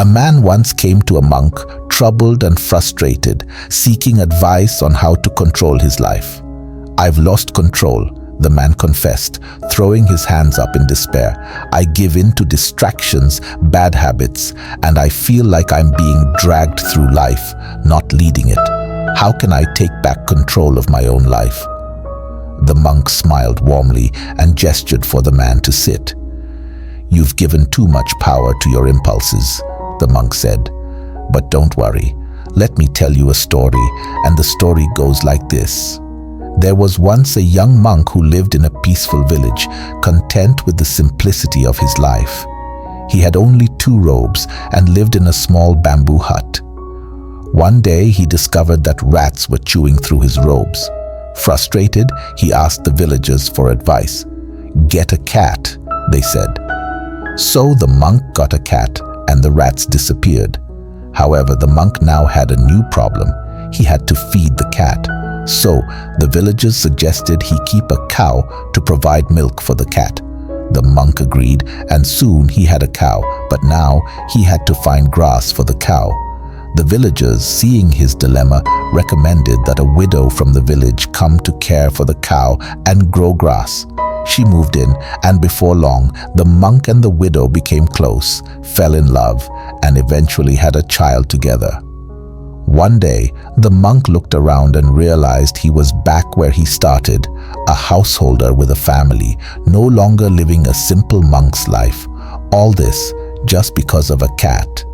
A man once came to a monk, troubled and frustrated, seeking advice on how to control his life. "I've lost control," the man confessed, throwing his hands up in despair. "I give in to distractions, bad habits, and I feel like I'm being dragged through life, not leading it. How can I take back control of my own life?" The monk smiled warmly and gestured for the man to sit. "You've given too much power to your impulses," the monk said. "But don't worry. Let me tell you a story, and the story goes like this. There was once a young monk who lived in a peaceful village, content with the simplicity of his life. He had only 2 robes and lived in a small bamboo hut. One day he discovered that rats were chewing through his robes. Frustrated, he asked the villagers for advice. "Get a cat," they said. So the monk got a cat, and the rats disappeared. However, the monk now had a new problem. He had to feed the cat. So the villagers suggested he keep a cow to provide milk for the cat. The monk agreed, and soon he had a cow, but now he had to find grass for the cow. The villagers, seeing his dilemma, recommended that a widow from the village come to care for the cow and grow grass. She moved in, and before long, the monk and the widow became close, fell in love, and eventually had a child together. One day, the monk looked around and realized he was back where he started, a householder with a family, no longer living a simple monk's life. All this just because of a cat.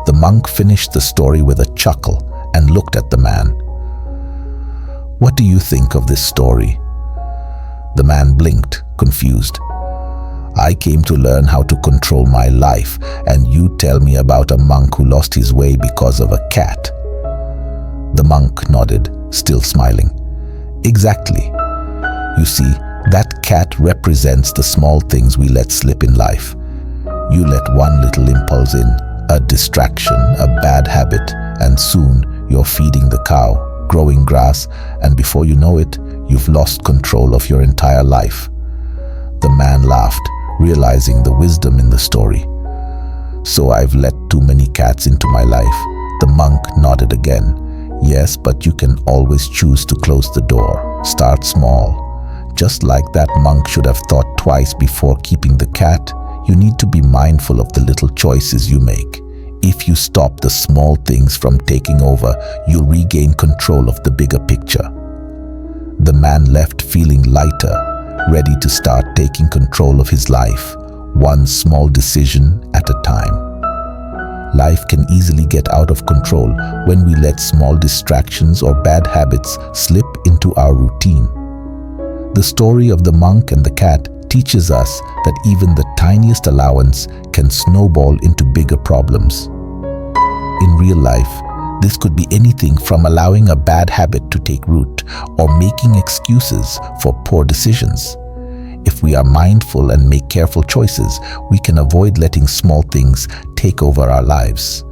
The monk finished the story with a chuckle and looked at the man. "What do you think of this story?" The man blinked, confused. "I came to learn how to control my life, and you tell me about a monk who lost his way because of a cat." The monk nodded, still smiling. "Exactly. You see, that cat represents the small things we let slip in life. You let one little impulse in, a distraction, a bad habit, and soon you're feeding the cow, growing grass, and before you know it, you've lost control of your entire life." The man laughed, realizing the wisdom in the story. "So I've let too many cats into my life." The monk nodded again. "Yes, but you can always choose to close the door. Start small." Just like that monk should have thought twice before keeping the cat, you need to be mindful of the little choices you make. If you stop the small things from taking over, you'll regain control of the bigger picture. The man left feeling lighter, ready to start taking control of his life, one small decision at a time. Life can easily get out of control when we let small distractions or bad habits slip into our routine. The story of the monk and the cat teaches us that even the tiniest allowance can snowball into bigger problems. In real life, this could be anything from allowing a bad habit to take root or making excuses for poor decisions. If we are mindful and make careful choices, we can avoid letting small things take over our lives.